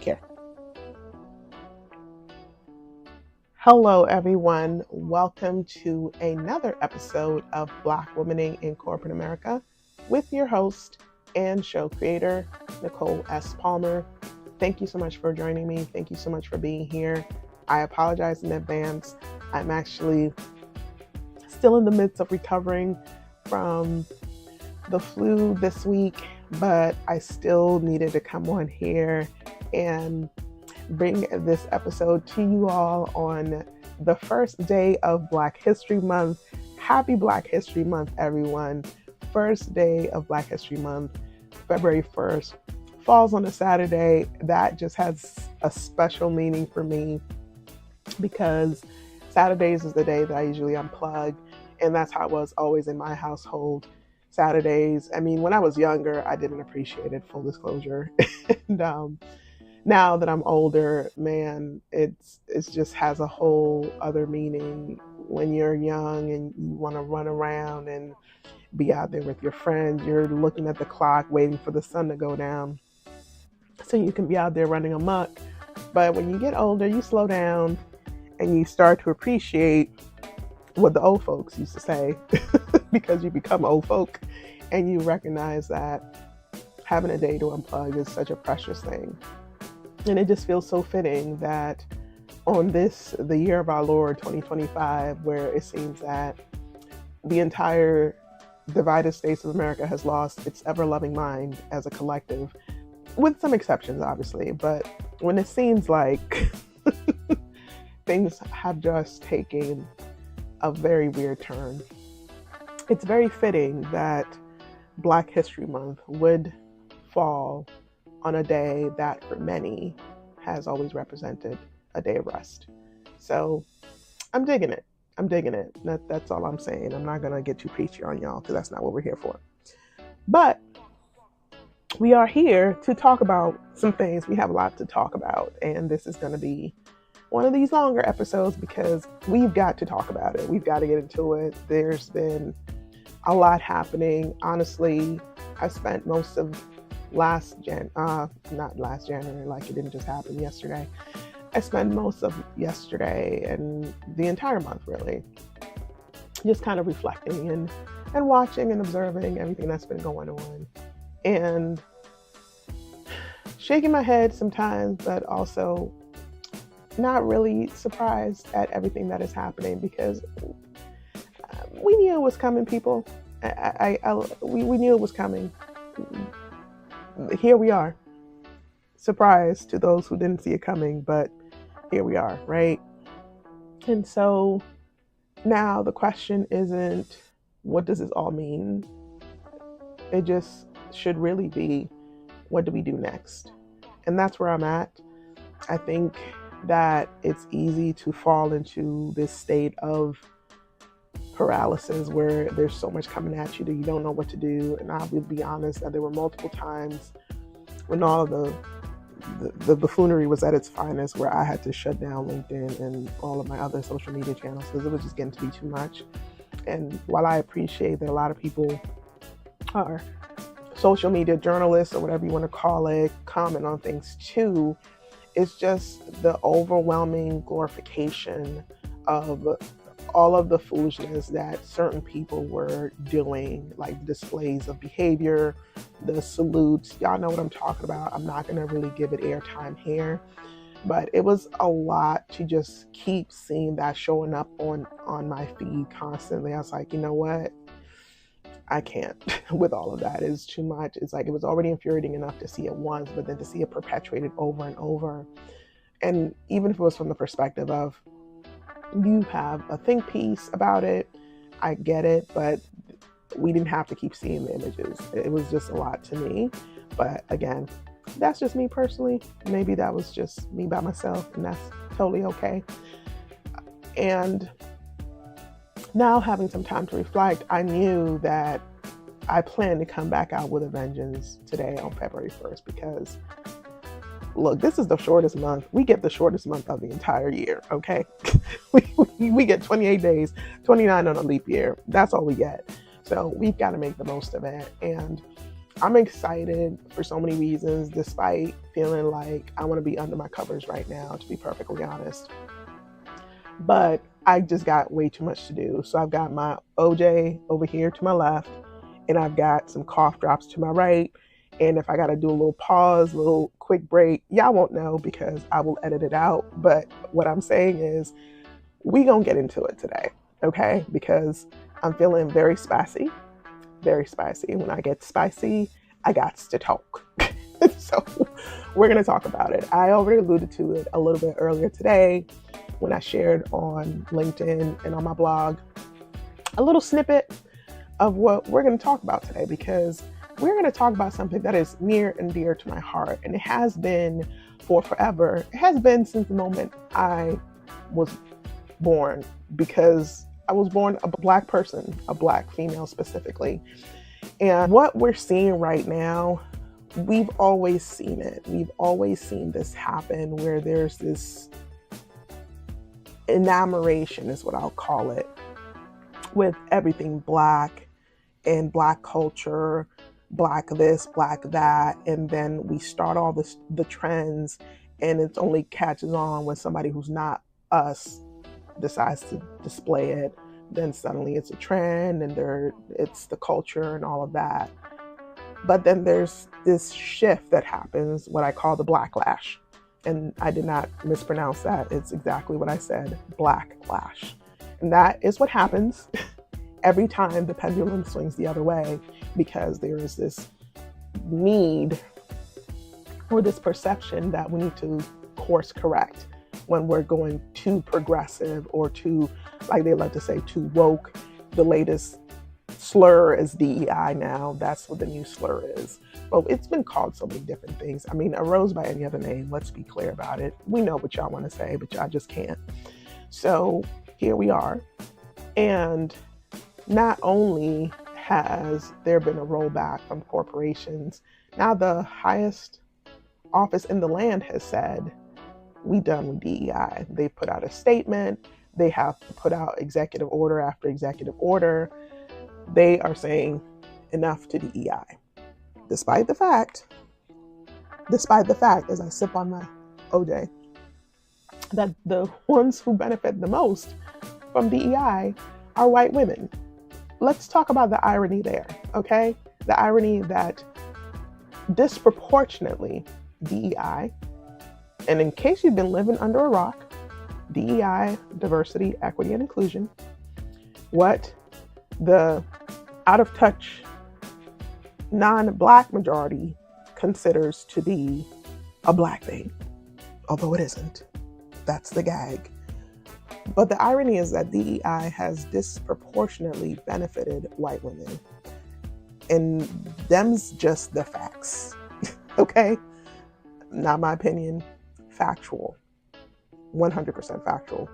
care. Hello, everyone. Welcome to another episode of Black Womaning in Corporate America with your host and show creator, Nicole S. Palmer. Thank you so much for joining me. Thank you so much for being here. I apologize in advance. I'm actually still in the midst of recovering from the flu this week, but I still needed to come on here and bring this episode to you all on the first day of Black History Month. Happy Black History Month, everyone. First day of Black History Month, February 1st, falls on a Saturday. That just has a special meaning for me because Saturdays is the day that I usually unplug, and that's how it was always in my household. Saturdays, I mean, when I was younger, I didn't appreciate it, full disclosure. And now that I'm older, man, it's just has a whole other meaning. When you're young and you want to run around and be out there with your friends, you're looking at the clock, waiting for the sun to go down so you can be out there running amok. But when you get older, you slow down and you start to appreciate what the old folks used to say because you become old folk and you recognize that having a day to unplug is such a precious thing. And it just feels so fitting that on the year of our Lord, 2025, where it seems that the entire divided states of America has lost its ever-loving mind as a collective, with some exceptions, obviously. But when it seems like things have just taken a very weird turn, it's very fitting that Black History Month would fall on a day that for many has always represented a day of rest. So I'm digging it. That's all I'm saying. I'm not going to get too preachy on y'all because that's not what we're here for. But we are here to talk about some things. We have a lot to talk about, and this is going to be one of these longer episodes because we've got to talk about it. We've got to get into it. There's been a lot happening. Honestly, I spent most of not last January, like it didn't just happen yesterday. I spent most of yesterday and the entire month really just kind of reflecting and watching and observing everything that's been going on and shaking my head sometimes, but also not really surprised at everything that is happening because we knew it was coming, people. We knew it was coming. Here we are, surprised to those who didn't see it coming, but here we are, right? And so now the question isn't, what does this all mean? It just should really be, what do we do next? And that's where I'm at. I think that it's easy to fall into this state of paralysis where there's so much coming at you that you don't know what to do. And I will be honest that there were multiple times when all of the buffoonery was at its finest where I had to shut down LinkedIn and all of my other social media channels because it was just getting to be too much. And while I appreciate that a lot of people are social media journalists or whatever you want to call it, comment on things too, it's just the overwhelming glorification of all of the foolishness that certain people were doing, like displays of behavior, the salutes. Y'all know what I'm talking about. I'm not going to really give it airtime here, but it was a lot to just keep seeing that showing up on my feed constantly. I was like, you know what? I can't with all of that. It's too much. It's like it was already infuriating enough to see it once, but then to see it perpetuated over and over. And even if it was from the perspective of, you have a think piece about it, I get it, but we didn't have to keep seeing the images. It was just a lot to me. But again, that's just me personally. Maybe that was just me by myself, and that's totally okay. And now having some time to reflect, I knew that I planned to come back out with a vengeance today on February 1st because look, this is the shortest month. We get the shortest month of the entire year, okay? we get 28 days, 29 on a leap year. That's all we get. So we've got to make the most of it. And I'm excited for so many reasons, despite feeling like I want to be under my covers right now, to be perfectly honest. But I just got way too much to do. So I've got my OJ over here to my left, and I've got some cough drops to my right. And if I got to do a little pause, a little quick break, y'all won't know because I will edit it out. But what I'm saying is, we gonna get into it today, okay? Because I'm feeling very spicy, very spicy. When I get spicy, I got to talk. So we're gonna talk about it. I already alluded to it a little bit earlier today when I shared on LinkedIn and on my blog a little snippet of what we're gonna talk about today, because we're gonna talk about something that is near and dear to my heart, and it has been for forever. It has been since the moment I was born, because I was born a Black person, a Black female specifically. And what we're seeing right now, we've always seen it. We've always seen this happen, where there's this enamoration, is what I'll call it, with everything Black and Black culture, Black this, Black that. And then we start all the trends, and it only catches on when somebody who's not us decides to display it. Then suddenly it's a trend, and it's the culture and all of that. But then there's this shift that happens, what I call the blacklash. And I did not mispronounce that. It's exactly what I said, blacklash. And that is what happens every time the pendulum swings the other way, because there is this need or this perception that we need to course correct when we're going too progressive or too, like they love to say, too woke. The latest slur is DEI now. That's what the new slur is. But it's been called so many different things. I mean, a rose by any other name, let's be clear about it. We know what y'all want to say, but y'all just can't. So here we are. And not only has there been a rollback from corporations, now the highest office in the land has said, we done with DEI. They put out a statement. They have put out executive order after executive order. They are saying enough to DEI. Despite the fact, as I sip on my OJ, that the ones who benefit the most from DEI are white women. Let's talk about the irony there, okay? The irony that disproportionately DEI, and in case you've been living under a rock, DEI, diversity, equity, and inclusion, what the out-of-touch non-Black majority considers to be a Black thing, although it isn't. That's the gag. But the irony is that DEI has disproportionately benefited white women. And them's just the facts, okay? Not my opinion, factual, 100% factual.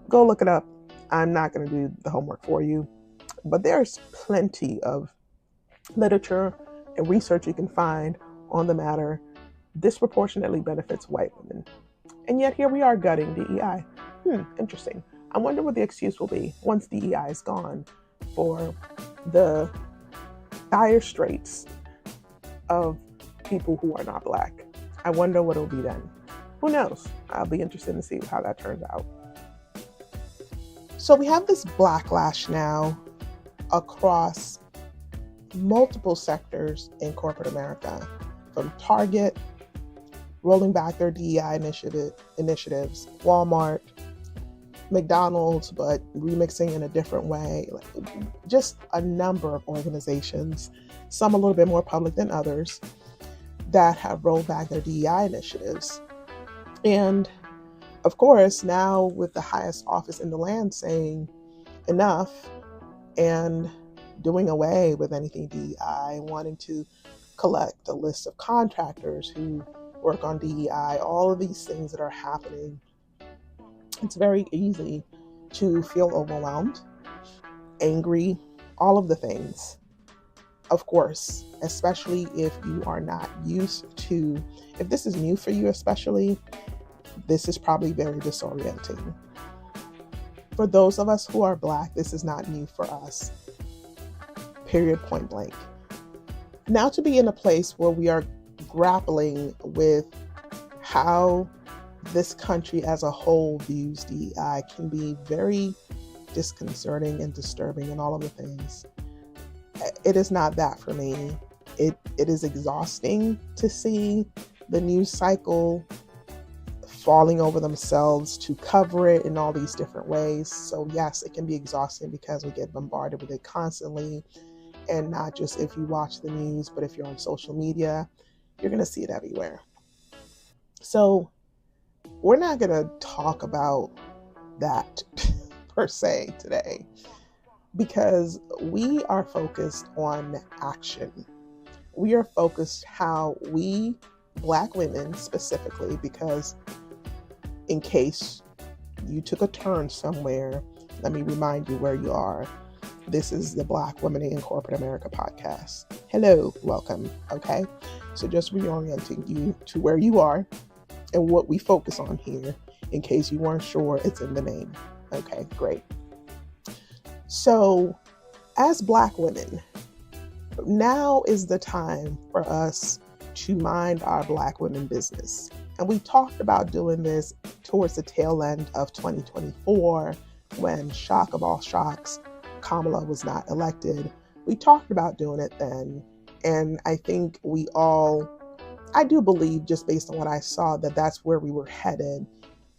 Go look it up. I'm not going to do the homework for you, but there's plenty of literature and research you can find on the matter. Disproportionately benefits white women. And yet here we are gutting DEI. Interesting. I wonder what the excuse will be once DEI is gone for the dire straits of people who are not Black. I wonder what it'll be then. Who knows? I'll be interested to see how that turns out. So we have this backlash now across multiple sectors in corporate America, from Target rolling back their DEI initiatives, Walmart, McDonald's, but remixing in a different way. Just a number of organizations, some a little bit more public than others, that have rolled back their DEI initiatives. And of course, now with the highest office in the land saying enough and doing away with anything DEI, wanting to collect a list of contractors who work on DEI, all of these things that are happening, it's very easy to feel overwhelmed, angry, all of the things. Of course, especially if you are not used to, if this is new for you especially, this is probably very disorienting. For those of us who are Black, this is not new for us. Period, point blank. Now to be in a place where we are grappling with how this country as a whole views DEI can be very disconcerting and disturbing and all of the things. It is not that for me. It is exhausting to see the news cycle falling over themselves to cover it in all these different ways. So yes, it can be exhausting because we get bombarded with it constantly. And not just if you watch the news, but if you're on social media, you're going to see it everywhere. So we're not going to talk about that per se today, because we are focused on action. We are focused how we, Black women specifically, because in case you took a turn somewhere, let me remind you where you are. This is the Black Women in Corporate America podcast. Hello, welcome. Okay, so just reorienting you to where you are and what we focus on here. In case you weren't sure, it's in the name. Okay, great. So, as Black women, now is the time for us to mind our Black women business. And we talked about doing this towards the tail end of 2024, when, shock of all shocks, Kamala was not elected. We talked about doing it then. And I think I do believe, just based on what I saw, that that's where we were headed.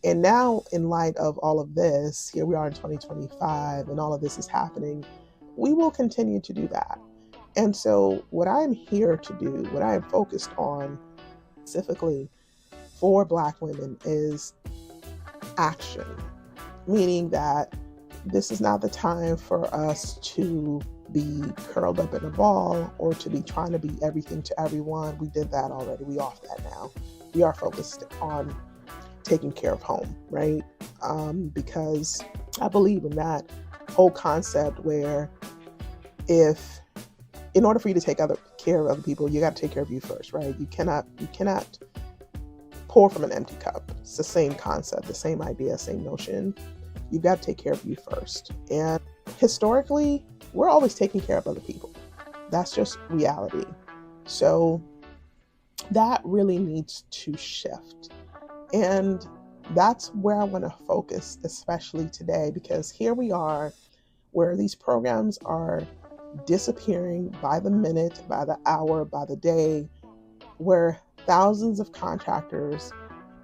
And now, in light of all of this, here we are in 2025, and all of this is happening, we will continue to do that. And so what I'm here to do, what I am focused on specifically for Black women, is action, meaning that this is not the time for us to be curled up in a ball or to be trying to be everything to everyone. We did that already. We off that now. We are focused on taking care of home, right? Because I believe in that whole concept where in order for you to take care of other people, you got to take care of you first, right? You cannot pour from an empty cup. It's the same concept, the same idea, same notion. You've got to take care of you first. And historically, we're always taking care of other people. That's just reality. So that really needs to shift. And that's where I want to focus, especially today, because here we are where these programs are disappearing by the minute, by the hour, by the day, where thousands of contractors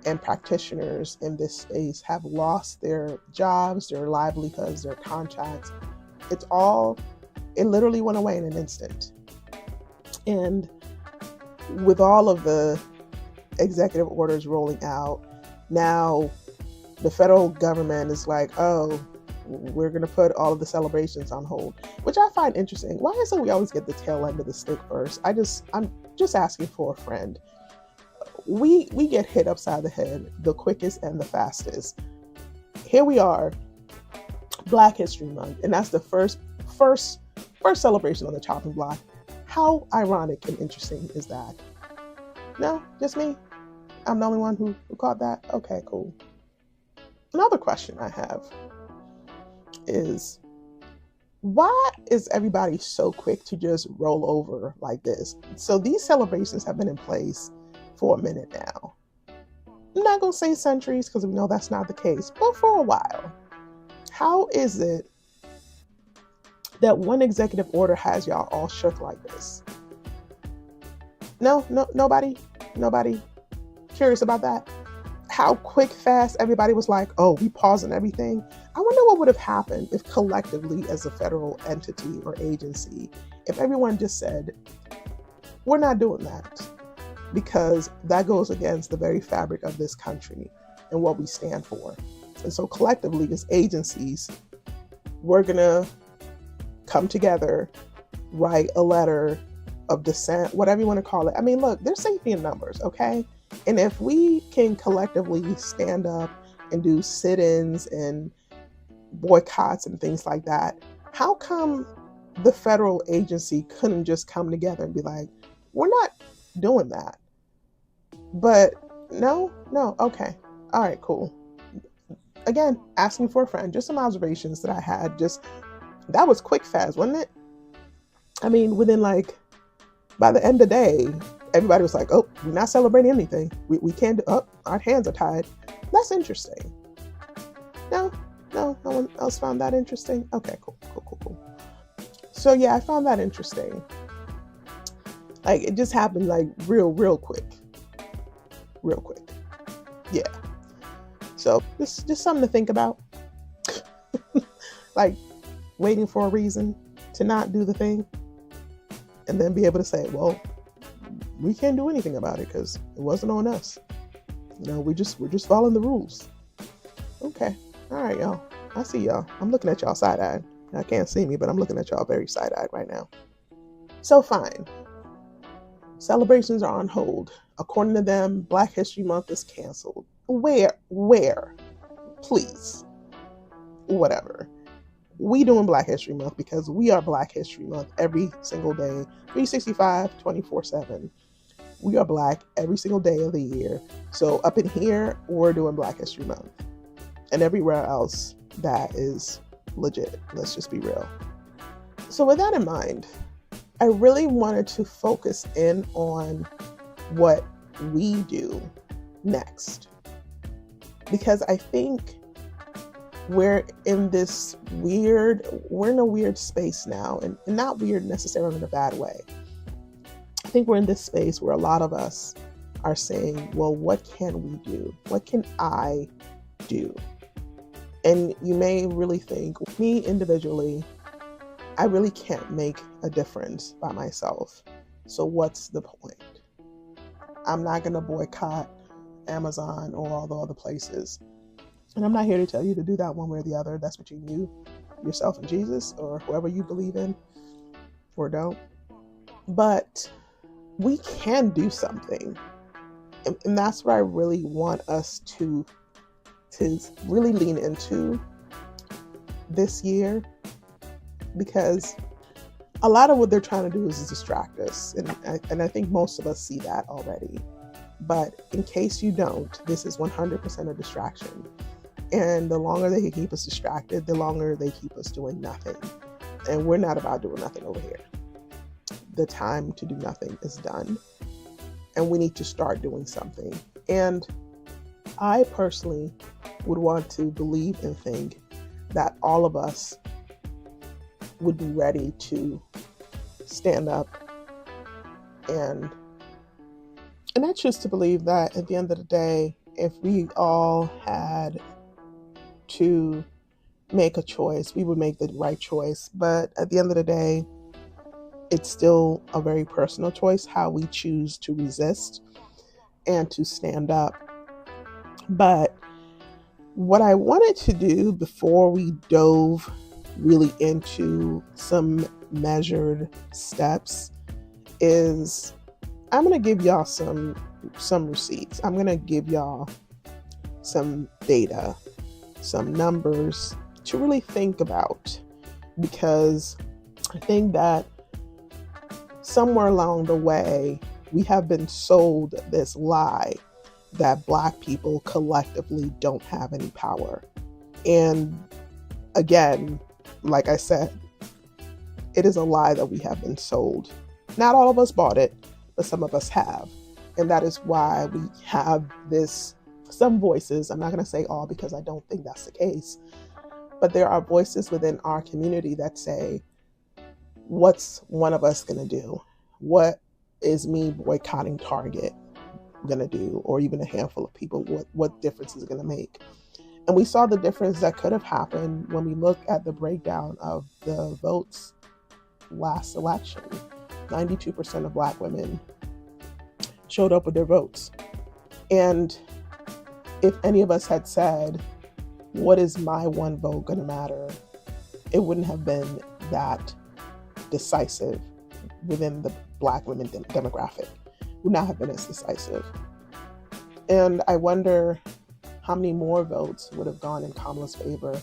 and practitioners in this space have lost their jobs, their livelihoods, their contracts. It literally went away in an instant. And with all of the executive orders rolling out, now the federal government is like, oh, we're going to put all of the celebrations on hold, which I find interesting. Why is it we always get the tail end of the stick first? I'm just asking for a friend. We get hit upside the head the quickest and the fastest. Here we are, Black History Month, and that's the first celebration on the chopping block. How ironic and interesting is that? No, just me? I'm the only one who caught that? Okay, cool. Another question I have is, why is everybody so quick to just roll over like this? So these celebrations have been in place for a minute now. I'm not going to say centuries, because we know that's not the case, but for a while. How is it that one executive order has y'all all shook like this? No, nobody curious about that? How quick, fast everybody was like, oh, we pausing everything. I wonder what would have happened if collectively, as a federal entity or agency, if everyone just said, we're not doing that, because that goes against the very fabric of this country and what we stand for. And so collectively, as agencies, we're going to come together, write a letter of dissent, whatever you want to call it. I mean, look, there's safety in numbers, okay? And if we can collectively stand up and do sit-ins and boycotts and things like that, how come the federal agency couldn't just come together and be like, we're not doing that? But no, okay. All right, cool. Again, asking for a friend, just some observations that I had. That was quick, fast, wasn't it? I mean, within like By the end of the day, everybody was like, oh, we're not celebrating anything. We can't do, oh, our hands are tied. That's interesting. No one else found that interesting. Okay, cool. So yeah, I found that interesting. Like, it just happened like real quick. Yeah. So just something to think about. Like, waiting for a reason to not do the thing, and then be able to say, well, we can't do anything about it because it wasn't on us. We're just following the rules. Okay. All right, y'all. I see y'all. I'm looking at y'all side-eyed. I can't see me, but I'm looking at y'all very side-eyed right now. So fine. Celebrations are on hold. According to them, Black History Month is canceled. Where? Please. Whatever. We doing Black History Month because we are Black History Month every single day, 365, 24/7. We are Black every single day of the year. So up in here, we're doing Black History Month. And everywhere else, that is legit. Let's just be real. So with that in mind, I really wanted to focus in on what we do next. Because I think we're in a weird space now, and not weird necessarily in a bad way. I think we're in this space where a lot of us are saying, well, what can we do? What can I do? And you may really think, me individually, I really can't make a difference by myself. So what's the point? I'm not going to boycott Amazon or all the other places. And I'm not here to tell you to do that one way or the other. That's between you, yourself, and Jesus, or whoever you believe in or don't. But we can do something. And that's what I really want us to really lean into this year, because a lot of what they're trying to do is distract us. And I think most of us see that already. But in case you don't, this is 100% a distraction. And the longer they keep us distracted, the longer they keep us doing nothing. And we're not about doing nothing over here. The time to do nothing is done. And we need to start doing something. And I personally would want to believe and think that all of us would be ready to stand up and I choose to believe that at the end of the day, if we all had to make a choice, we would make the right choice. But at the end of the day, it's still a very personal choice how we choose to resist and to stand up. But what I wanted to do before we dove really into some measured steps is I'm going to give y'all some receipts. I'm going to give y'all some data, some numbers to really think about, because I think that somewhere along the way, we have been sold this lie that Black people collectively don't have any power. And again, like I said, it is a lie that we have been sold. Not all of us bought it, but some of us have. And that is why we have some voices, I'm not going to say all because I don't think that's the case, but there are voices within our community that say, what's one of us going to do? What is me boycotting Target going to do? Or even a handful of people, what difference is it going to make? And we saw the difference that could have happened when we look at the breakdown of the votes last election. 92% of Black women showed up with their votes. And if any of us had said, what is my one vote going to matter? It wouldn't have been that decisive within the Black women demographic. Would not have been as decisive. And I wonder how many more votes would have gone in Kamala's favor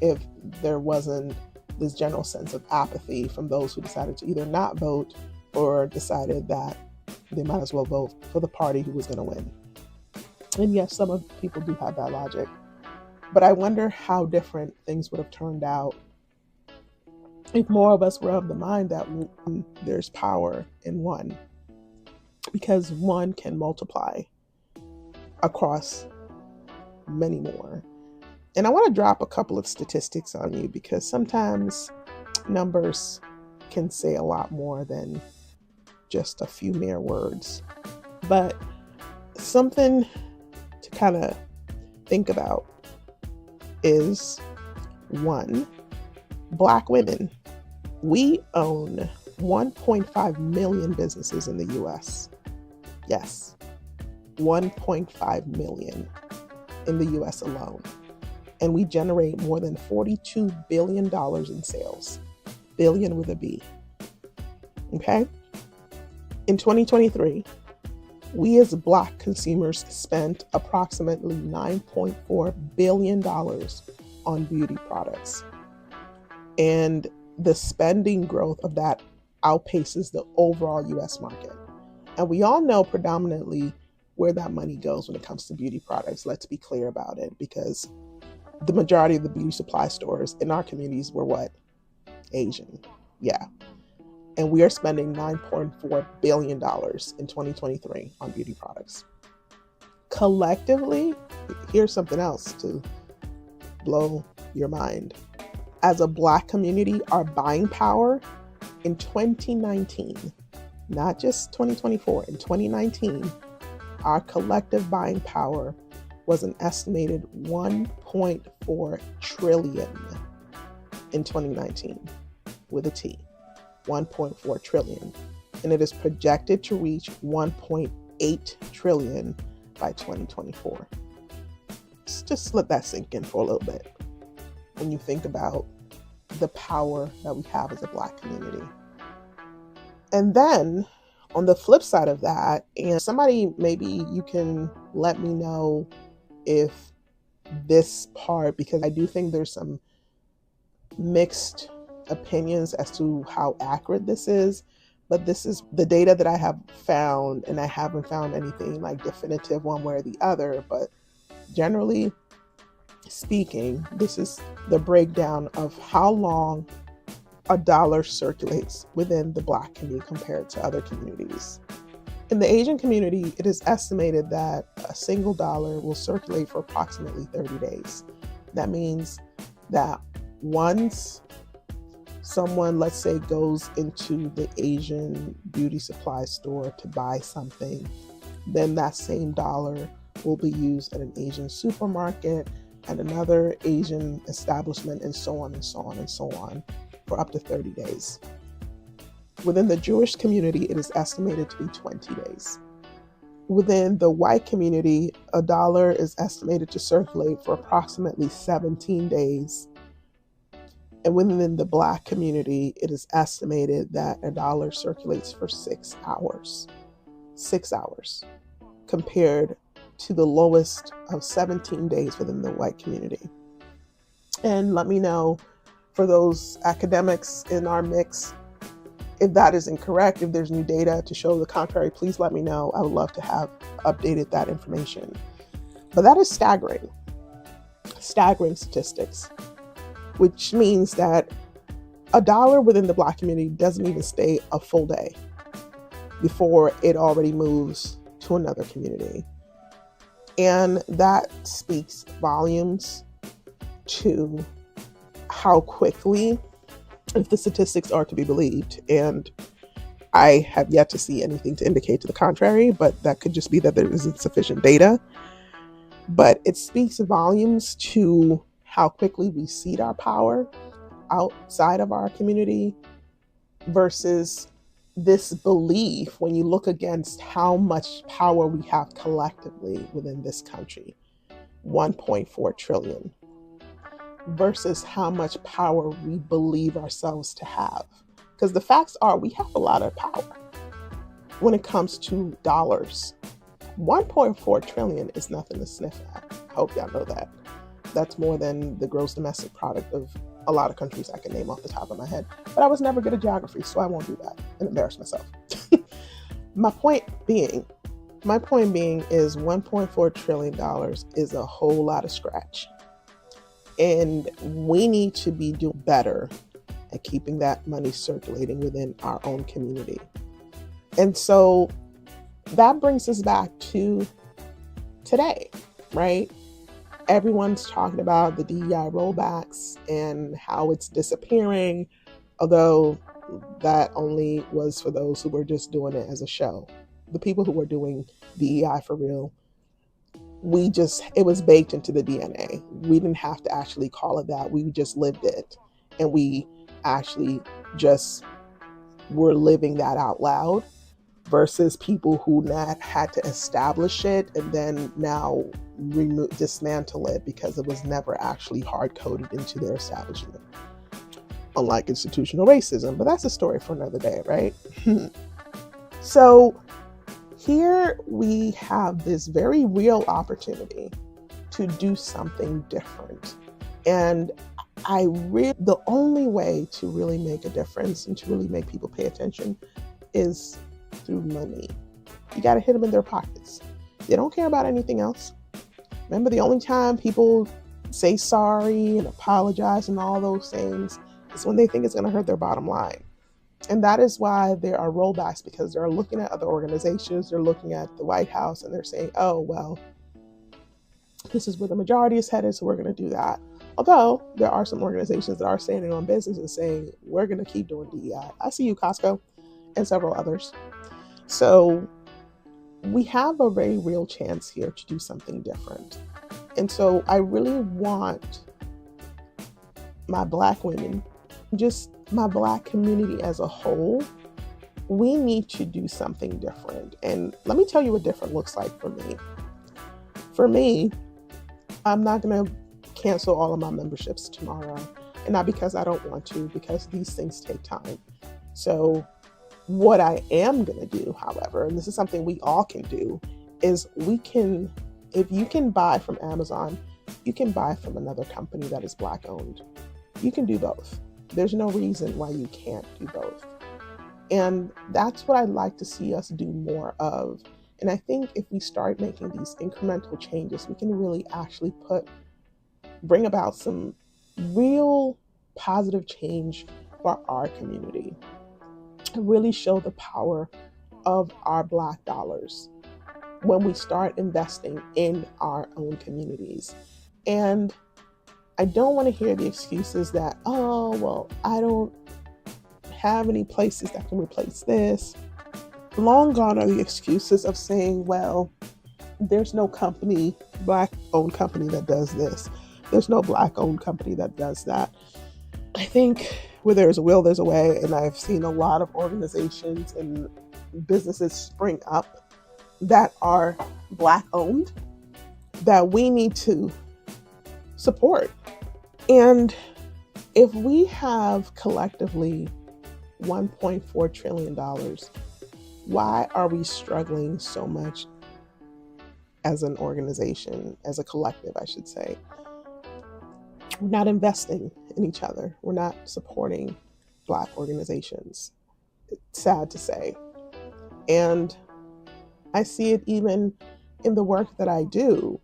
if there wasn't this general sense of apathy from those who decided to either not vote or decided that they might as well vote for the party who was going to win. And yes, some of people do have that logic. But I wonder how different things would have turned out if more of us were of the mind that there's power in one, because one can multiply across many more. And I want to drop a couple of statistics on you, because sometimes numbers can say a lot more than just a few mere words. But something to kind of think about is, one, Black women. We own 1.5 million businesses in the US. Yes, 1.5 million in the US alone. And we generate more than $42 billion in sales. Billion with a B. Okay? In 2023, we as Black consumers spent approximately $9.4 billion on beauty products. And the spending growth of that outpaces the overall US market. And we all know predominantly where that money goes when it comes to beauty products. Let's be clear about it, because the majority of the beauty supply stores in our communities were what? Asian. Yeah. And we are spending $9.4 billion in 2023 on beauty products. Collectively, here's something else to blow your mind. As a Black community, our buying power in 2019, not just 2024, in 2019, our collective buying power was an estimated $1.4 trillion in 2019, with a T, 1.4 trillion. And it is projected to reach 1.8 trillion by 2024. Just let that sink in for a little bit when you think about the power that we have as a Black community. And then on the flip side of that, and somebody, maybe you can let me know if this part, because I do think there's some mixed opinions as to how accurate this is, but this is the data that I have found, and I haven't found anything like definitive one way or the other, but generally speaking, this is the breakdown of how long a dollar circulates within the Black community compared to other communities. In the Asian community, it is estimated that a single dollar will circulate for approximately 30 days. That means that once someone, let's say, goes into the Asian beauty supply store to buy something, then that same dollar will be used at an Asian supermarket, at another Asian establishment, and so on and so on and so on, for up to 30 days. Within the Jewish community, it is estimated to be 20 days. Within the white community, a dollar is estimated to circulate for approximately 17 days. And within the Black community, it is estimated that a dollar circulates for 6 hours. 6 hours, compared to the lowest of 17 days within the white community. And let me know, for those academics in our mix, if that is incorrect. If there's new data to show the contrary, please let me know. I would love to have updated that information. But that is staggering statistics, which means that a dollar within the Black community doesn't even stay a full day before it already moves to another community. And that speaks volumes to how quickly, if the statistics are to be believed, and I have yet to see anything to indicate to the contrary, but that could just be that there isn't sufficient data. But it speaks volumes to how quickly we cede our power outside of our community, versus this belief when you look against how much power we have collectively within this country, 1.4 trillion, versus how much power we believe ourselves to have. Because the facts are, we have a lot of power when it comes to dollars. 1.4 trillion is nothing to sniff at. I hope y'all know that. That's more than the gross domestic product of a lot of countries I can name off the top of my head. But I was never good at geography, so I won't do that and embarrass myself. My point being is $1.4 trillion is a whole lot of scratch. And we need to be doing better and keeping that money circulating within our own community. And so that brings us back to today, right? Everyone's talking about the DEI rollbacks and how it's disappearing, although that only was for those who were just doing it as a show. The people who were doing DEI for real, it was baked into the DNA. We didn't have to actually call it that. We just lived it. And we actually just were living that out loud, versus people who had to establish it and then now dismantle it because it was never actually hard-coded into their establishment. Unlike institutional racism, but that's a story for another day, right? So here we have this very real opportunity to do something different. And the only way to really make a difference and to really make people pay attention is through money. You got to hit them in their pockets. They don't care about anything else. Remember, the only time people say sorry and apologize and all those things is when they think it's going to hurt their bottom line. And that is why there are rollbacks, because they're looking at other organizations, they're looking at the White House, and they're saying, oh, well, this is where the majority is headed, so we're going to do that. Although there are some organizations that are standing on business and saying, we're going to keep doing DEI. I see you, Costco, and several others. So we have a very real chance here to do something different. And so I really want my Black women, just my Black community as a whole, we need to do something different. And let me tell you what different looks like for me. For me, I'm not going to cancel all of my memberships tomorrow. And not because I don't want to, because these things take time. So what I am going to do, however, and this is something we all can do, is if you can buy from Amazon, you can buy from another company that is Black owned. You can do both. There's no reason why you can't do both. And that's what I'd like to see us do more of. And I think if we start making these incremental changes, we can really actually bring about some real positive change for our community. Really show the power of our Black dollars when we start investing in our own communities. And I don't want to hear the excuses that, oh, well, I don't have any places that can replace this. Long gone are the excuses of saying, well, there's no Black-owned company that does this. There's no Black-owned company that does that. I think where there's a will, there's a way. And I've seen a lot of organizations and businesses spring up that are Black owned that we need to support. And if we have collectively $1.4 trillion, why are we struggling so much as an organization, as a collective, I should say? We're not investing in each other. We're not supporting Black organizations. It's sad to say. And I see it even in the work that I do.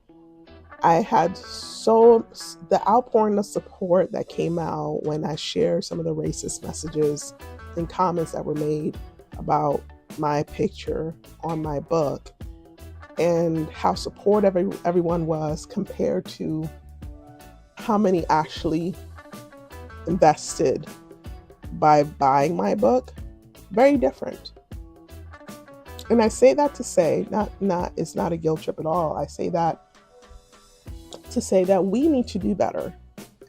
I had the outpouring of support that came out when I shared some of the racist messages and comments that were made about my picture on my book, and how supportive everyone was compared to how many actually invested by buying my book. Very different. And I say that to say, it's not a guilt trip at all. I say that to say that we need to do better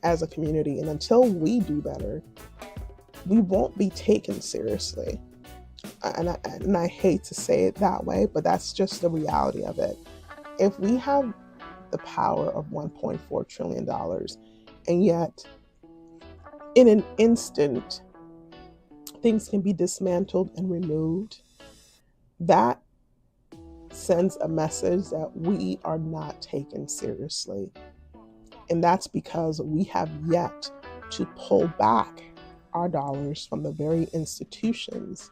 as a community. And until we do better, we won't be taken seriously. And I hate to say it that way, but that's just the reality of it. If we have the power of $1.4 trillion, and yet in an instant, things can be dismantled and removed, that sends a message that we are not taken seriously. And that's because we have yet to pull back our dollars from the very institutions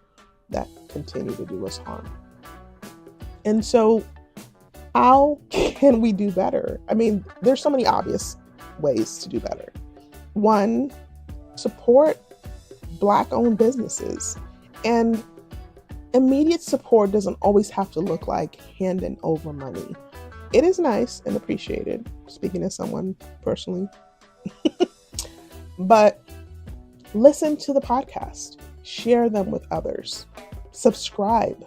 that continue to do us harm. And so how can we do better? I mean, there's so many obvious ways to do better. One, support Black-owned businesses. And immediate support doesn't always have to look like handing over money. It is nice and appreciated, speaking as someone personally. But listen to the podcast, share them with others, subscribe.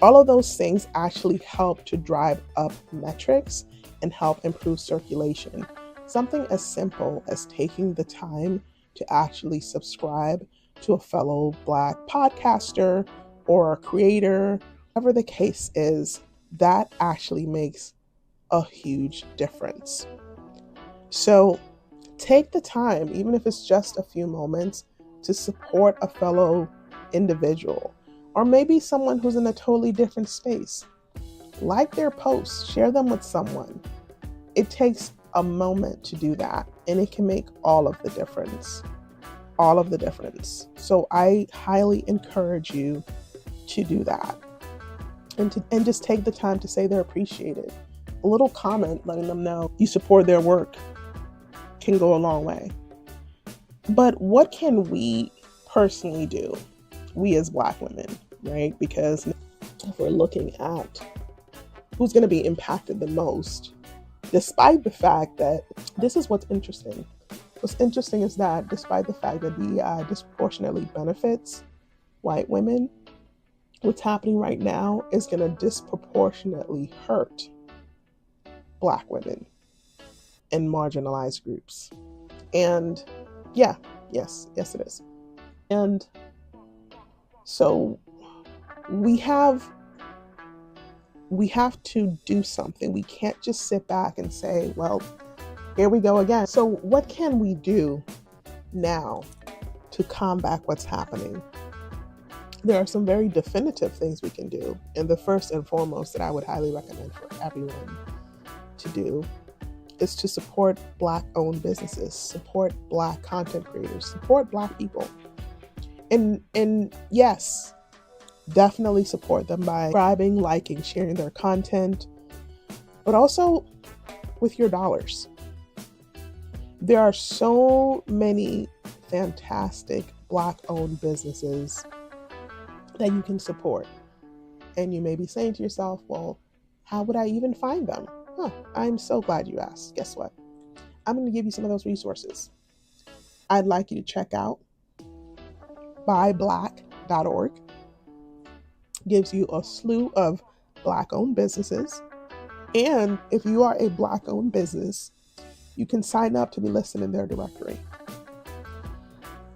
All of those things actually help to drive up metrics and help improve circulation. Something as simple as taking the time to actually subscribe to a fellow Black podcaster or a creator, whatever the case is, that actually makes a huge difference. So take the time, even if it's just a few moments, to support a fellow individual, or maybe someone who's in a totally different space. Like their posts, share them with someone. It takes a moment to do that, and it can make all of the difference. All of the difference. So I highly encourage you to do that, and just take the time to say they're appreciated. A little comment letting them know you support their work can go a long way. But what can we personally do, we as Black women, right? Because if we're looking at who's going to be impacted the most, despite the fact that this is what's interesting. What's interesting is that despite the fact that the disproportionately benefits white women, what's happening right now is going to disproportionately hurt Black women and marginalized groups. And yes, it is. And so we have to do something. We can't just sit back and say, well, here we go again. So what can we do now to combat what's happening? There are some very definitive things we can do. And the first and foremost that I would highly recommend for everyone to do is to support Black-owned businesses, support Black content creators, support Black people. And yes, definitely support them by subscribing, liking, sharing their content, but also with your dollars. There are so many fantastic Black-owned businesses that you can support. And you may be saying to yourself, well, how would I even find them? I'm so glad you asked. Guess what? I'm going to give you some of those resources. I'd like you to check out buyblack.org. Gives you a slew of Black-owned businesses. And if you are a Black-owned business, you can sign up to be listed in their directory.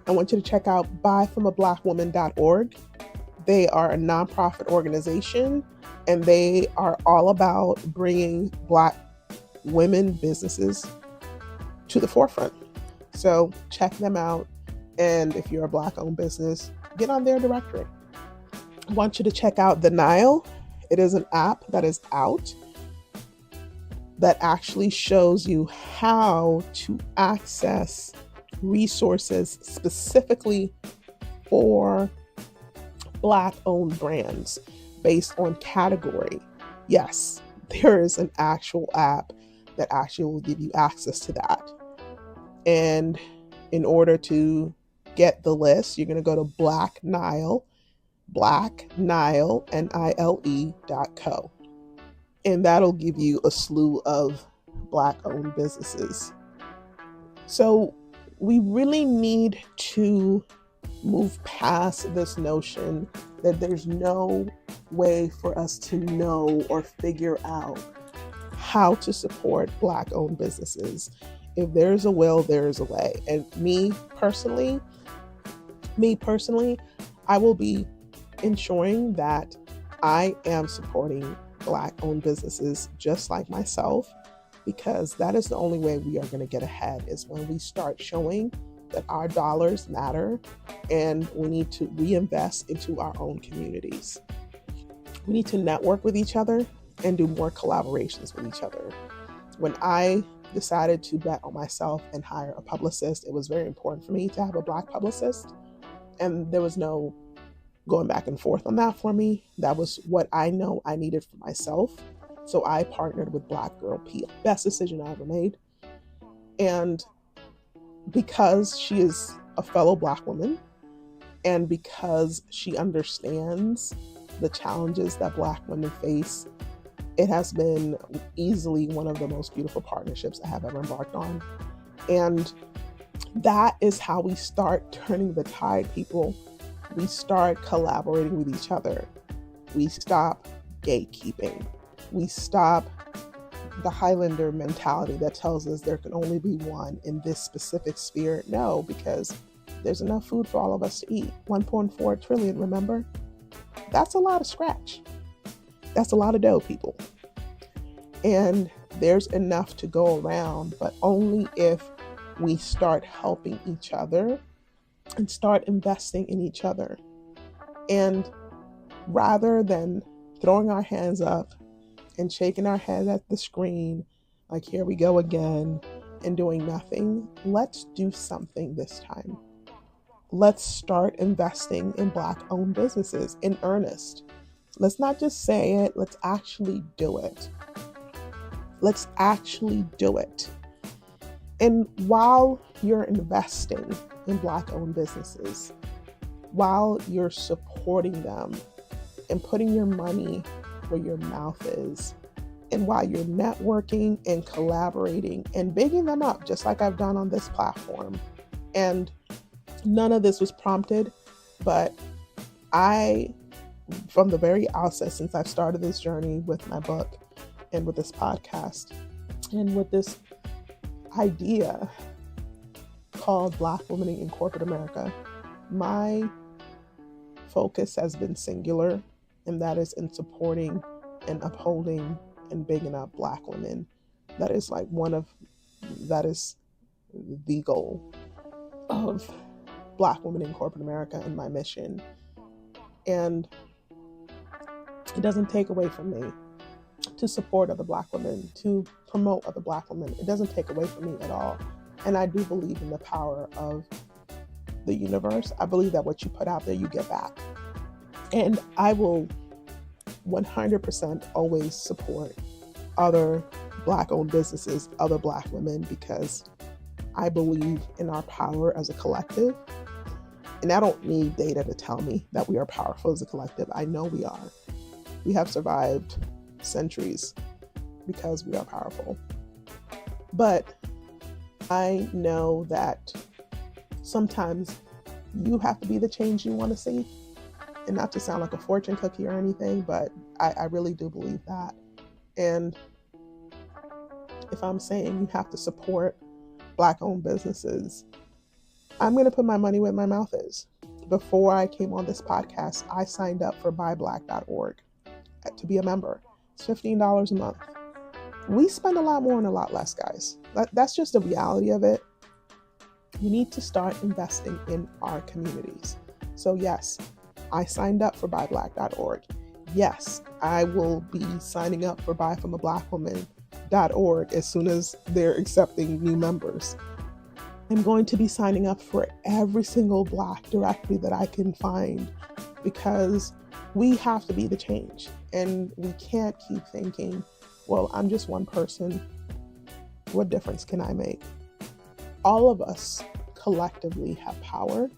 I want you to check out buyfromablackwoman.org. They are a nonprofit organization, and they are all about bringing Black women businesses to the forefront. So check them out. And if you're a Black-owned business, get on their directory. I want you to check out The Nile. It is an app that is out that actually shows you how to access resources specifically for Black-owned brands based on category. Yes, there is an actual app that actually will give you access to that. And in order to get the list, you're going to go to blacknile.co. And that'll give you a slew of Black-owned businesses. So we really need to move past this notion that there's no way for us to know or figure out how to support Black-owned businesses. If there's a will, there's a way. And me personally, I will be ensuring that I am supporting Black-owned businesses just like myself, because that is the only way we are going to get ahead, is when we start showing that our dollars matter and we need to reinvest into our own communities. We need to network with each other and do more collaborations with each other. When I decided to bet on myself and hire a publicist, it was very important for me to have a Black publicist, and there was no going back and forth on that for me. That was what I know I needed for myself. So I partnered with Black Girl P. Best decision I ever made. And because she is a fellow Black woman, And because she understands the challenges that Black women face, it has been easily one of the most beautiful partnerships I have ever embarked on. And that is how we start turning the tide, people. We start collaborating with each other. We stop gatekeeping. We stop the Highlander mentality that tells us there can only be one in this specific sphere. No, because there's enough food for all of us to eat. 1.4 trillion, remember? That's a lot of scratch. That's a lot of dough, people. And there's enough to go around, but only if we start helping each other and start investing in each other. And rather than throwing our hands up and shaking our head at the screen, like here we go again, and doing nothing, let's do something this time. Let's start investing in Black-owned businesses in earnest. Let's not just say it, let's actually do it. Let's actually do it. And while you're investing in Black-owned businesses, while you're supporting them and putting your money where your mouth is, and while you're networking and collaborating and bigging them up, just like I've done on this platform. And none of this was prompted, but from the very outset, since I've started this journey with my book and with this podcast and with this idea called Black Women in Corporate America, my focus has been singular, and that is in supporting and upholding and bigging up Black women. That is the goal of Black Women in Corporate America and my mission. And it doesn't take away from me to support other Black women, to promote other Black women. It doesn't take away from me at all. And I do believe in the power of the universe. I believe that what you put out there, you get back. And I will 100% always support other Black-owned businesses, other Black women, because I believe in our power as a collective. And I don't need data to tell me that we are powerful as a collective. I know we are. We have survived centuries because we are powerful. But I know that sometimes you have to be the change you want to see. And not to sound like a fortune cookie or anything, but I really do believe that. And if I'm saying you have to support Black-owned businesses, I'm going to put my money where my mouth is. Before I came on this podcast, I signed up for buyblack.org to be a member. It's $15 a month. We spend a lot more and a lot less, guys. That's just the reality of it. We need to start investing in our communities. So yes, I signed up for buyblack.org. Yes, I will be signing up for buyfromablackwoman.org as soon as they're accepting new members. I'm going to be signing up for every single Black directory that I can find, because we have to be the change. And we can't keep thinking, well, I'm just one person. What difference can I make? All of us collectively have power.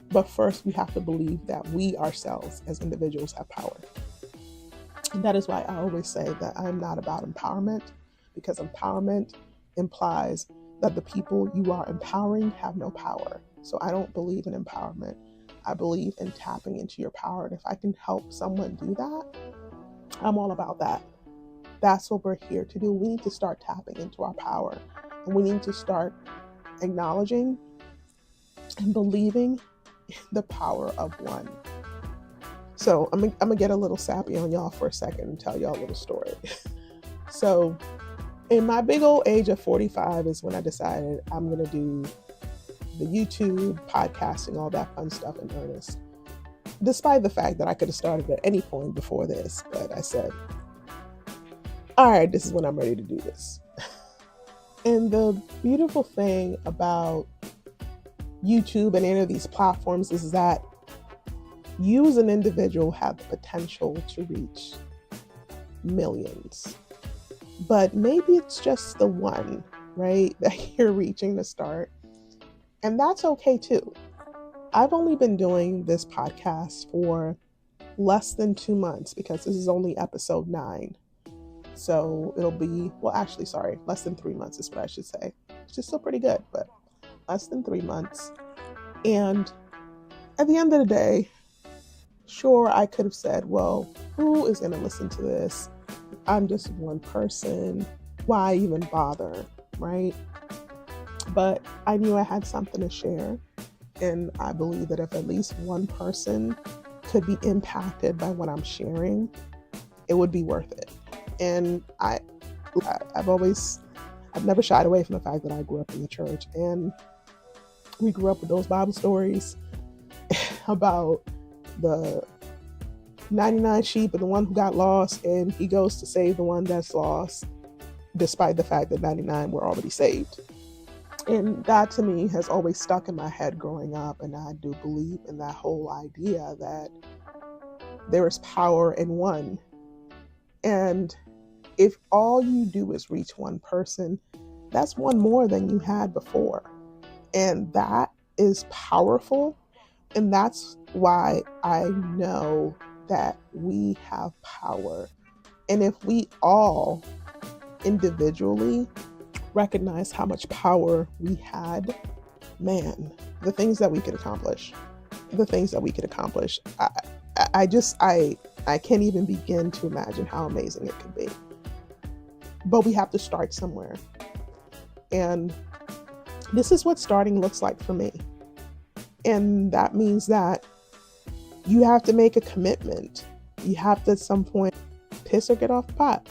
But first, we have to believe that we ourselves as individuals have power. And that is why I always say that I'm not about empowerment, because empowerment implies that the people you are empowering have no power. So I don't believe in empowerment. I believe in tapping into your power. And if I can help someone do that, I'm all about that. That's what we're here to do. We need to start tapping into our power. And we need to start acknowledging and believing the power of one. So I'm gonna get a little sappy on y'all for a second and tell y'all a little story. So in my big old age of 45 is when I decided I'm gonna do the YouTube, podcasting, all that fun stuff in earnest. Despite the fact that I could have started at any point before this, but I said, all right, this is when I'm ready to do this. And the beautiful thing about YouTube and any of these platforms is that you as an individual have the potential to reach millions. But maybe it's just the one, right, that you're reaching to start. And that's okay too. I've only been doing this podcast for less than 2 months because this is only episode 9. So it'll be, less than 3 months is what I should say. Which is still pretty good, but less than 3 months. And at the end of the day, sure, I could have said, well, who is going to listen to this? I'm just one person. Why even bother, right? But I knew I had something to share. And I believe that if at least one person could be impacted by what I'm sharing, it would be worth it. And I've never shied away from the fact that I grew up in the church, and we grew up with those Bible stories about the 99 sheep and the one who got lost, and he goes to save the one that's lost, despite the fact that 99 were already saved. And that to me has always stuck in my head growing up, and I do believe in that whole idea that there is power in one. And if all you do is reach one person, that's one more than you had before. And that is powerful. And that's why I know that we have power. And if we all individually recognize how much power we had, man, the things that we could accomplish. I can't even begin to imagine how amazing it could be. But we have to start somewhere. And this is what starting looks like for me. And that means that you have to make a commitment. You have to at some point piss or get off the pot.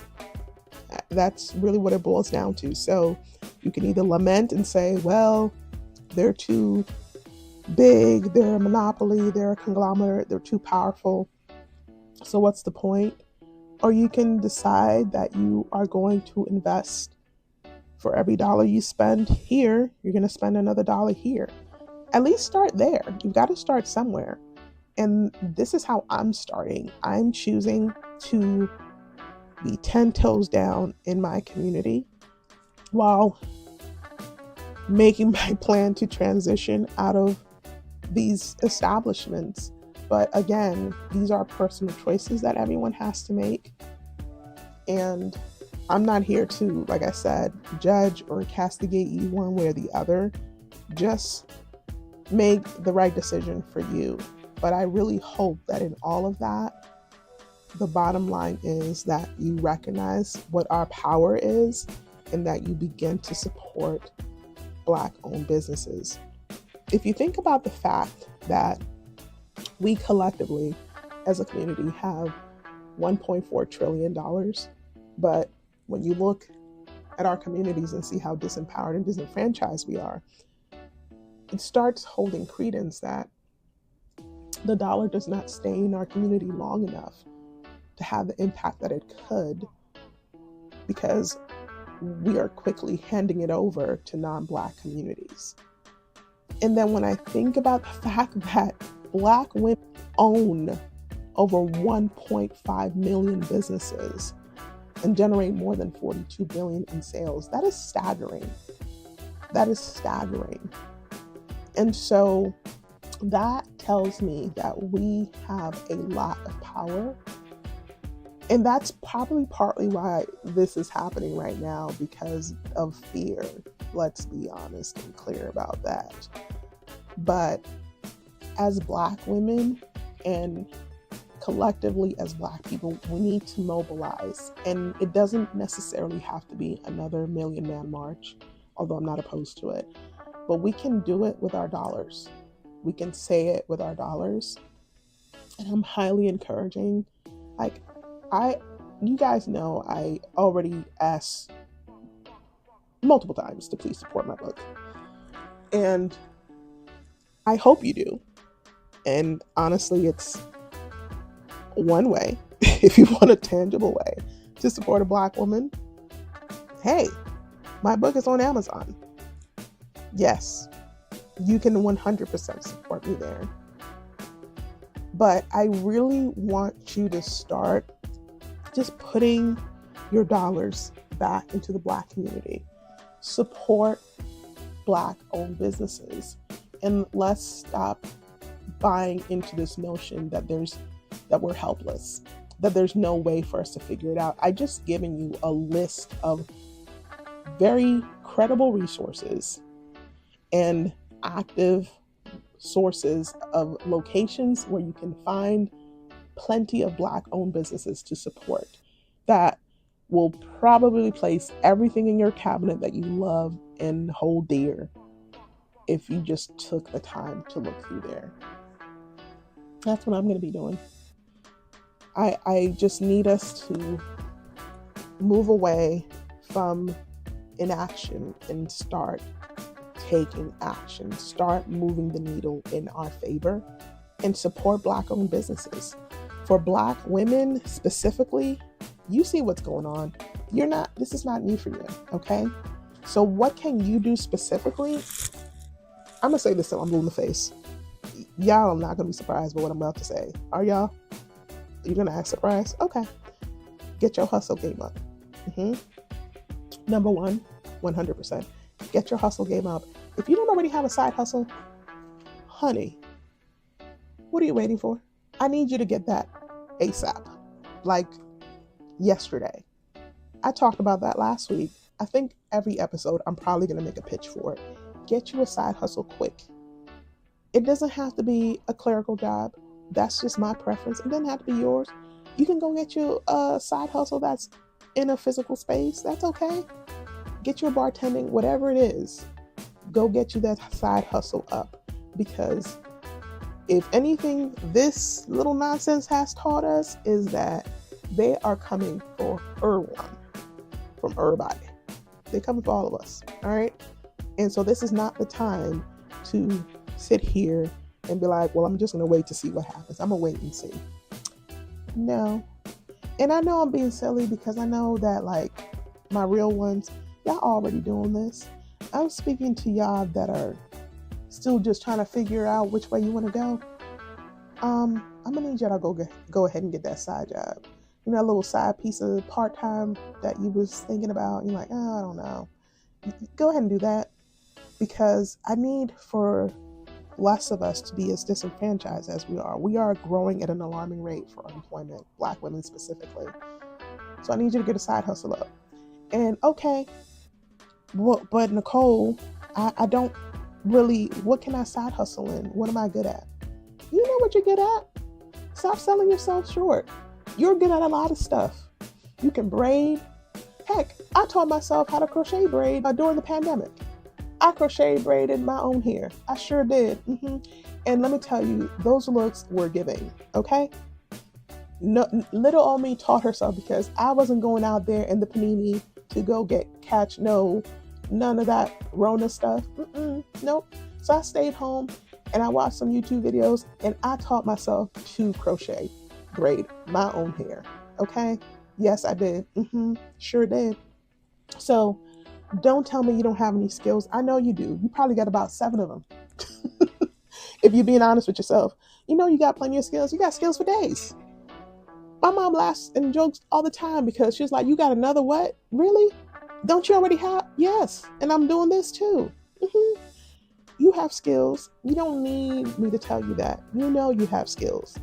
That's really what it boils down to. So you can either lament and say, well, they're too big, they're a monopoly, they're a conglomerate, they're too powerful. So what's the point? Or you can decide that you are going to invest. For every dollar you spend here, you're going to spend another dollar here. At least start there. You've got to start somewhere. And this is how I'm starting. I'm choosing to be 10 toes down in my community while making my plan to transition out of these establishments. But again, these are personal choices that everyone has to make. And I'm not here to, like I said, judge or castigate you one way or the other. Just make the right decision for you. But I really hope that in all of that, the bottom line is that you recognize what our power is and that you begin to support Black-owned businesses. If you think about the fact that we collectively as a community have $1.4 trillion, but when you look at our communities and see how disempowered and disenfranchised we are, it starts holding credence that the dollar does not stay in our community long enough to have the impact that it could, because we are quickly handing it over to non-Black communities. And then when I think about the fact that Black women own over 1.5 million businesses and generate more than 42 billion in sales, that is staggering. And so that tells me that we have a lot of power. And that's probably partly why this is happening right now, because of fear. Let's be honest and clear about that. But as Black women and collectively as Black people, we need to mobilize. And it doesn't necessarily have to be another Million Man March, although I'm not opposed to it. But we can do it with our dollars. We can say it with our dollars. And I'm highly encouraging. You guys know I already asked multiple times to please support my book. And I hope you do. And honestly, it's one way, if you want a tangible way to support a Black woman. Hey, my book is on Amazon. Yes, you can 100% support me there. But I really want you to start just putting your dollars back into the Black community. Support Black-owned businesses. And let's stop buying into this notion that we're helpless, that there's no way for us to figure it out. I just given you a list of very credible resources and active sources of locations where you can find plenty of Black-owned businesses to support that will probably place everything in your cabinet that you love and hold dear if you just took the time to look through there. That's what I'm going to be doing. I just need us to move away from inaction and start taking action, start moving the needle in our favor, and support Black-owned businesses. For Black women specifically, you see what's going on. This is not new for you, okay? So what can you do specifically? I'm gonna say this till I'm blue in the face. Y'all are not gonna be surprised by what I'm about to say. Are y'all? You're gonna act surprised? Okay. Get your hustle game up. Number one, 100%. Get your hustle game up. If you don't already have a side hustle, honey, what are you waiting for? I need you to get that ASAP. Like yesterday. I talked about that last week. I think every episode I'm probably going to make a pitch for it. Get you a side hustle quick. It doesn't have to be a clerical job. That's just my preference. It doesn't have to be yours. You can go get you a side hustle that's in a physical space. That's okay. Get your bartending, whatever it is. Go get you that side hustle up. Because if anything, this little nonsense has taught us is that they are coming for everyone, from everybody. They're coming for all of us, all right? And so this is not the time to sit here and be like, well, I'm just going to wait to see what happens. I'm going to wait and see. No. And I know I'm being silly because I know that, like, my real ones, y'all already doing this. I'm speaking to y'all that are still just trying to figure out which way you want to go. I'm going to need y'all to go ahead and get that side job. You know, that little side piece of part-time that you was thinking about. You're like, oh, I don't know. Go ahead and do that, because I need for less of us to be as disenfranchised as we are. We are growing at an alarming rate for unemployment, Black women specifically. So I need you to get a side hustle up. And okay, but Nicole, I don't really, what can I side hustle in? What am I good at? You know what you're good at? Stop selling yourself short. You're good at a lot of stuff. You can braid. Heck, I taught myself how to crochet braid during the pandemic. I crocheted braided my own hair. I sure did. And let me tell you, those looks were giving, okay? No, little old me taught herself, because I wasn't going out there in the panini to go catch none of that Rona stuff. Nope. So I stayed home and I watched some YouTube videos and I taught myself to crochet, braid my own hair. Okay? Yes, I did. Sure did. So don't tell me you don't have any skills. I know you do. You probably got about 7 of them. If you're being honest with yourself, you know you got plenty of skills. You got skills for days. My mom laughs and jokes all the time because she's like, you got another what? Really? Don't you already have? Yes. And I'm doing this too. You have skills. You don't need me to tell you that. You know you have skills.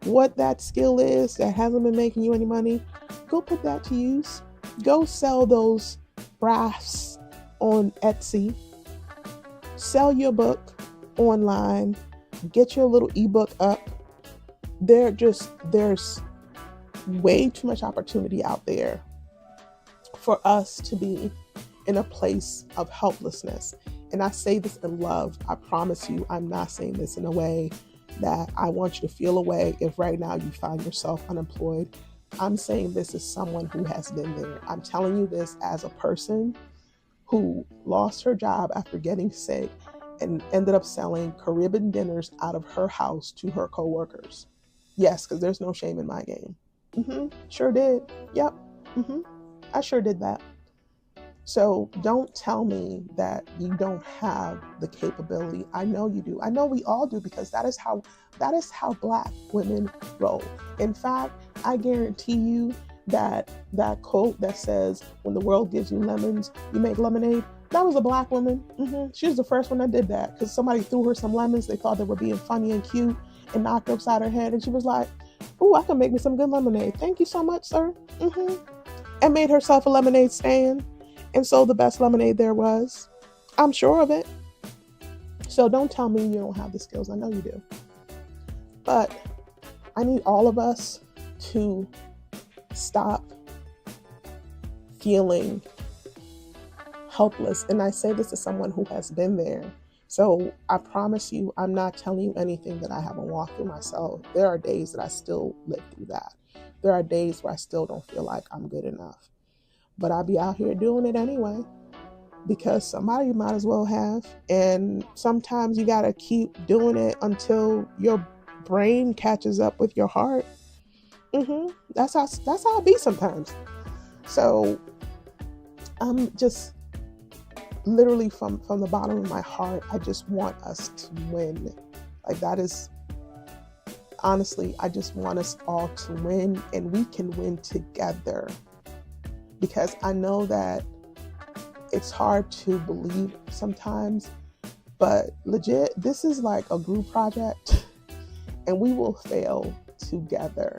What that skill is that hasn't been making you any money, go put that to use. Go sell those crafts on Etsy. Sell your book online. Get your little ebook up. There's way too much opportunity out there for us to be in a place of helplessness. And I say this in love. I promise you, I'm not saying this in a way that I want you to feel away if right now you find yourself unemployed. I'm saying this as someone who has been there. I'm telling you this as a person who lost her job after getting sick and ended up selling Caribbean dinners out of her house to her coworkers. Yes, because there's no shame in my game. Sure did. Yep. I sure did that. So don't tell me that you don't have the capability. I know you do. I know we all do, because that is how Black women roll. In fact, I guarantee you that quote that says, when the world gives you lemons, you make lemonade, That was a black woman. She was the first one that did that because somebody threw her some lemons. They thought they were being funny and cute and knocked her upside her head. And she was like, "Ooh, I can make me some good lemonade. Thank you so much, sir." And made herself a lemonade stand and sold the best lemonade there was. I'm sure of it. So don't tell me you don't have the skills. I know you do. But I need all of us to stop feeling helpless. And I say this as someone who has been there. So I promise you, I'm not telling you anything that I haven't walked through myself. There are days that I still live through that. There are days where I still don't feel like I'm good enough. But I'll be out here doing it anyway because somebody might as well have. And sometimes you got to keep doing it until your brain catches up with your heart. That's how it be sometimes. So I'm just literally from the bottom of my heart, I just want us to win. Like that is honestly, I just want us all to win, and we can win together. Because I know that it's hard to believe sometimes, but legit, this is like a group project and we will fail together.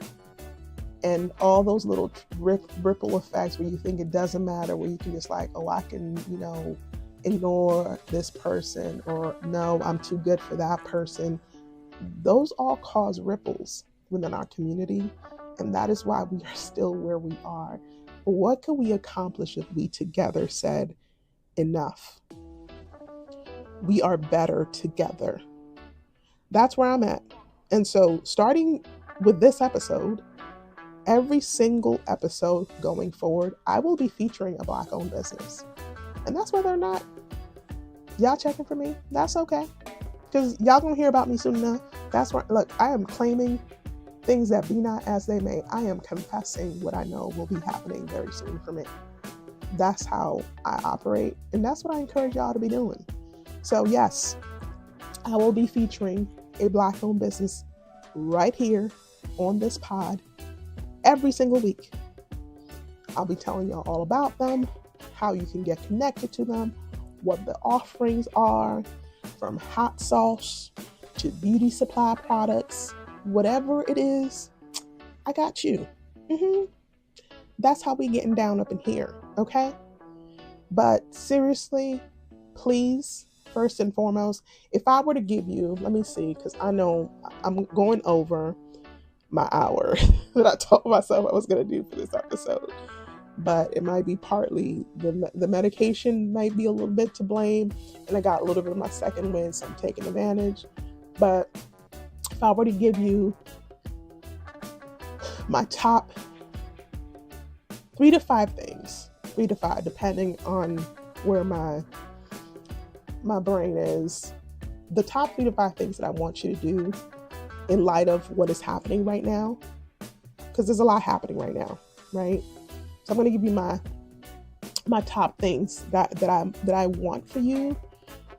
And all those little ripple effects where you think it doesn't matter, where you can just like, oh, I can, ignore this person, or no, I'm too good for that person. Those all cause ripples within our community. And that is why we are still where we are. But what could we accomplish if we together said, enough? We are better together. That's where I'm at. And so starting with this episode, every single episode going forward, I will be featuring a Black-owned business. And that's whether or not y'all checking for me. That's okay. Because y'all gonna hear about me soon enough. That's where, look, I am claiming things that be not as they may. I am confessing what I know will be happening very soon for me. That's how I operate. And that's what I encourage y'all to be doing. So yes, I will be featuring a Black-owned business right here on this pod every single week. I'll be telling y'all all about them, how you can get connected to them, what the offerings are, from hot sauce to beauty supply products, whatever it is, I got you. That's how we getting down up in here, okay? But seriously, please, first and foremost, if I were to give you, let me see, because I know I'm going over my hour that I told myself I was going to do for this episode. But it might be partly the medication might be a little bit to blame, and I got a little bit of my second wind, so I'm taking advantage. But if I were to give you my top 3 to 5 things, 3 to 5, depending on where my brain is, the top 3 to 5 things that I want you to do in light of what is happening right now, because there's a lot happening right now, right? So I'm going to give you my top things that I want for you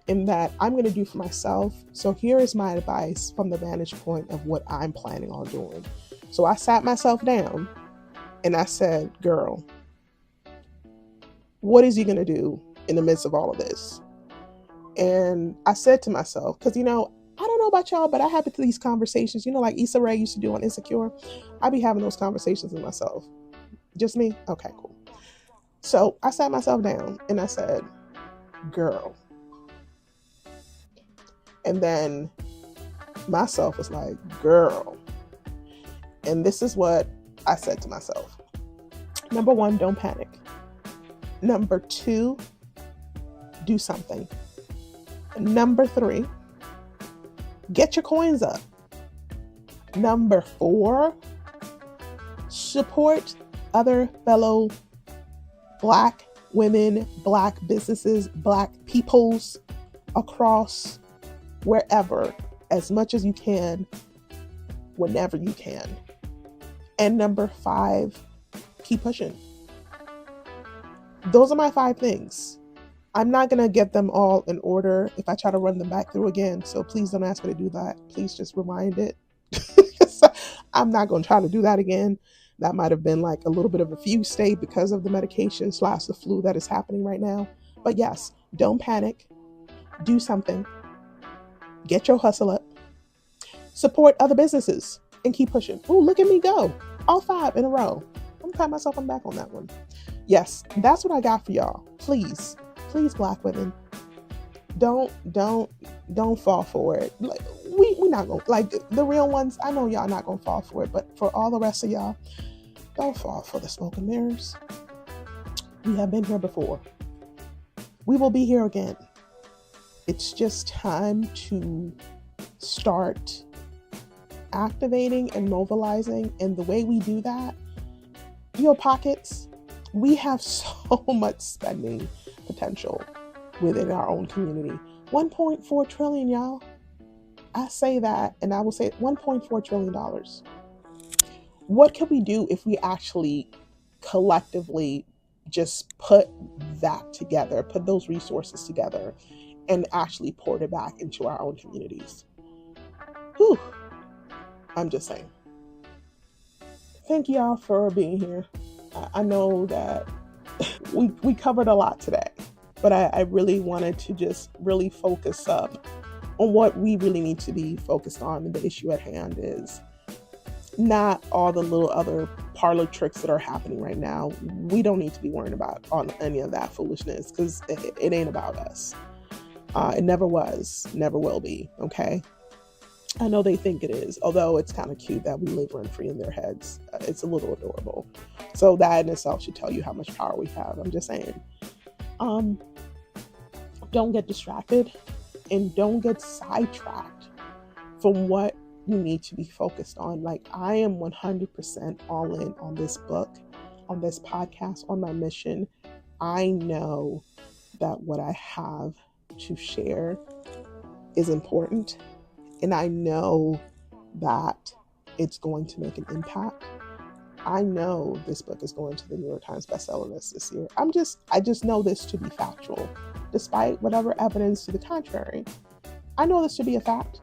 and that I'm going to do for myself. So here is my advice from the vantage point of what I'm planning on doing. So I sat myself down and I said, girl, what is he going to do in the midst of all of this? And I said to myself, because, I don't know about y'all, but I have these conversations, like Issa Rae used to do on Insecure. I be having those conversations with myself. Just me? Okay, cool. So I sat myself down and I said, girl. And then myself was like, girl. And this is what I said to myself. Number 1, don't panic. Number 2, do something. Number 3, get your coins up. Number 4, support other fellow Black women, Black businesses, Black peoples across wherever as much as you can, whenever you can. And number 5, keep pushing. Those are my 5 things. I'm not going to get them all in order if I try to run them back through again. So please don't ask me to do that. Please just rewind it. I'm not going to try to do that again. That might have been like a little bit of a fugue state because of the medication / the flu that is happening right now. But yes, don't panic. Do something. Get your hustle up. Support other businesses and keep pushing. Oh, look at me go. All 5 in a row. I'm patting myself on the back on that one. Yes, that's what I got for y'all. Please, Black women, don't fall for it. Like, we not gonna, like, the real ones, I know y'all not gonna fall for it, but for all the rest of y'all, don't fall for the smoke and mirrors. We have been here before. We will be here again. It's just time to start activating and mobilizing. And the way we do that, your pockets, we have so much spending potential within our own community. 1.4 trillion, y'all. I say that, and I will say $1.4 trillion. What can we do if we actually collectively just put that together, put those resources together, and actually pour it back into our own communities? Whew. I'm just saying. Thank y'all for being here. I know that we covered a lot today, but I really wanted to just really focus up on what we really need to be focused on. And the issue at hand is not all the little other parlor tricks that are happening right now. We don't need to be worrying about on any of that foolishness, because it ain't about us. It never was, never will be, okay? I know they think it is, although it's kind of cute that we live rent-free in their heads. It's a little adorable. So that in itself should tell you how much power we have. I'm just saying. Don't get distracted and don't get sidetracked from what you need to be focused on. Like, I am 100% all in on this book, on this podcast, on my mission. I know that what I have to share is important, and I know that it's going to make an impact. I know this book is going to the New York Times bestseller list this year. I just know this to be factual, despite whatever evidence to the contrary. I know this to be a fact,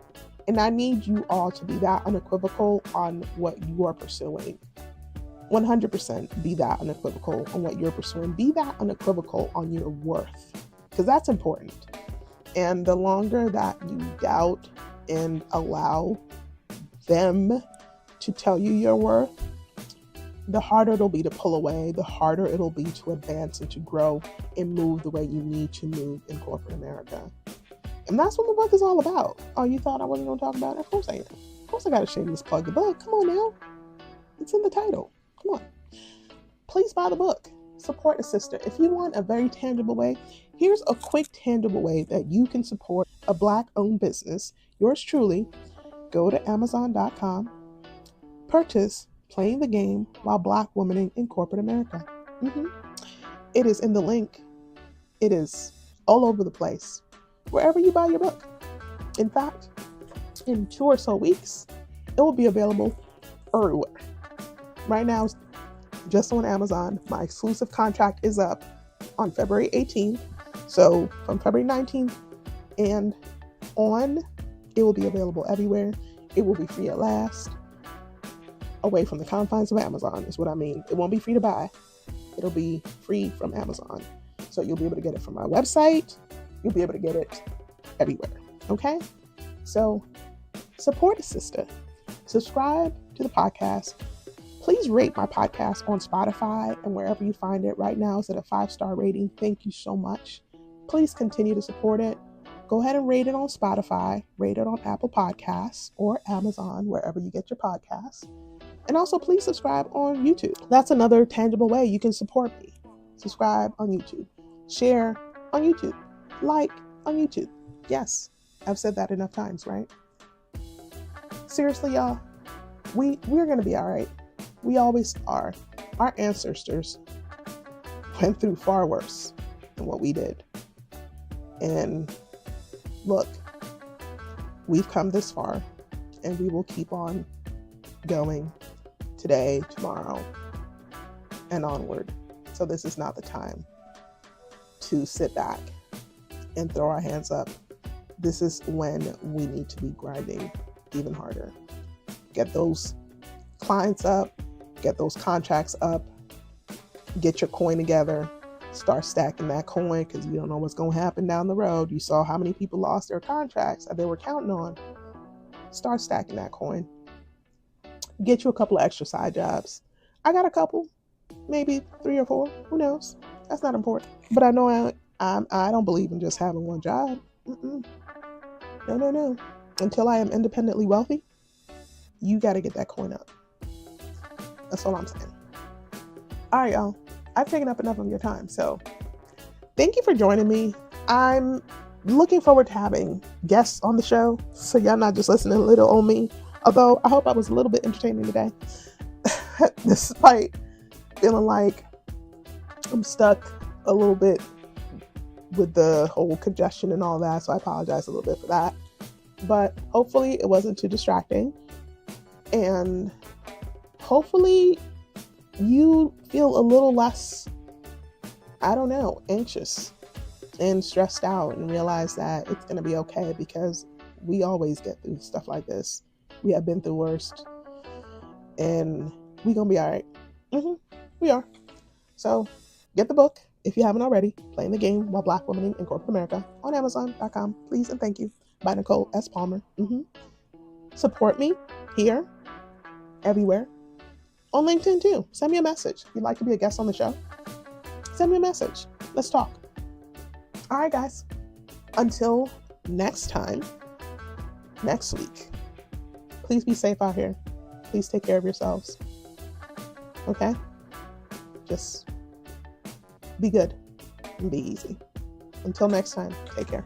and I need you all to be that unequivocal on what you are pursuing. 100% be that unequivocal on what you're pursuing. Be that unequivocal on your worth, because that's important. And the longer that you doubt and allow them to tell you your worth, the harder it'll be to pull away, the harder it'll be to advance and to grow and move the way you need to move in corporate America. And that's what the book is all about. Oh, you thought I wasn't going to talk about it? Of course I am. Of course I got to shameless plug the book. Come on now. It's in the title. Come on. Please buy the book. Support a sister. If you want a very tangible way, here's a quick tangible way that you can support a Black-owned business. Yours truly. Go to Amazon.com. Purchase Playing the Game While Black Womaning in Corporate America. It is in the link. It is all over the place, wherever you buy your book. In fact, in 2 or so weeks, it will be available everywhere. Right now, just on Amazon. My exclusive contract is up on February 18th. So from February 19th and on, it will be available everywhere. It will be free at last. Away from the confines of Amazon is what I mean. It won't be free to buy. It'll be free from Amazon. So you'll be able to get it from my website. You'll be able to get it everywhere. Okay? So support a sister. Subscribe to the podcast. Please rate my podcast on Spotify and wherever you find it. Right now it's at a 5-star rating. Thank you so much. Please continue to support it. Go ahead and rate it on Spotify. Rate it on Apple Podcasts or Amazon, wherever you get your podcasts. And also, please subscribe on YouTube. That's another tangible way you can support me. Subscribe on YouTube. Share on YouTube. Like on YouTube. Yes, I've said that enough times, right? Seriously, y'all, we're going to be all right. We always are. Our ancestors went through far worse than what we did. And look, we've come this far, and we will keep on going today, tomorrow, and onward. So this is not the time to sit back and throw our hands up. This is when we need to be grinding even harder. Get those clients up, get those contracts up, get your coin together, Start stacking that coin because you don't know what's going to happen down the road. You saw how many people lost their contracts that they were counting on. Start stacking that coin. Get you a couple of extra side jobs. I got a couple, maybe 3 or 4. Who knows? That's not important. But I know I don't believe in just having one job. No. Until I am independently wealthy, you got to get that coin up. That's all I'm saying. All right, y'all. I've taken up enough of your time. So thank you for joining me. I'm looking forward to having guests on the show. So y'all not just listening to little old me. Although I hope I was a little bit entertaining today. Despite feeling like I'm stuck a little bit with the whole congestion and all that. So I apologize a little bit for that. But hopefully it wasn't too distracting. And hopefully you feel a little less, anxious and stressed out, and realize that it's going to be okay, because we always get through stuff like this. We have been through worst, and we're going to be all right. We are. So get the book if you haven't already, Playing the Game While Black Women in Corporate America, on Amazon.com. Please and thank you. By Nicole S. Palmer. Support me here, everywhere. On LinkedIn too. Send me a message. If you'd like to be a guest on the show, send me a message. Let's talk. All right, guys. Until next time, next week, please be safe out here. Please take care of yourselves. Okay? Just be good and be easy. Until next time, take care.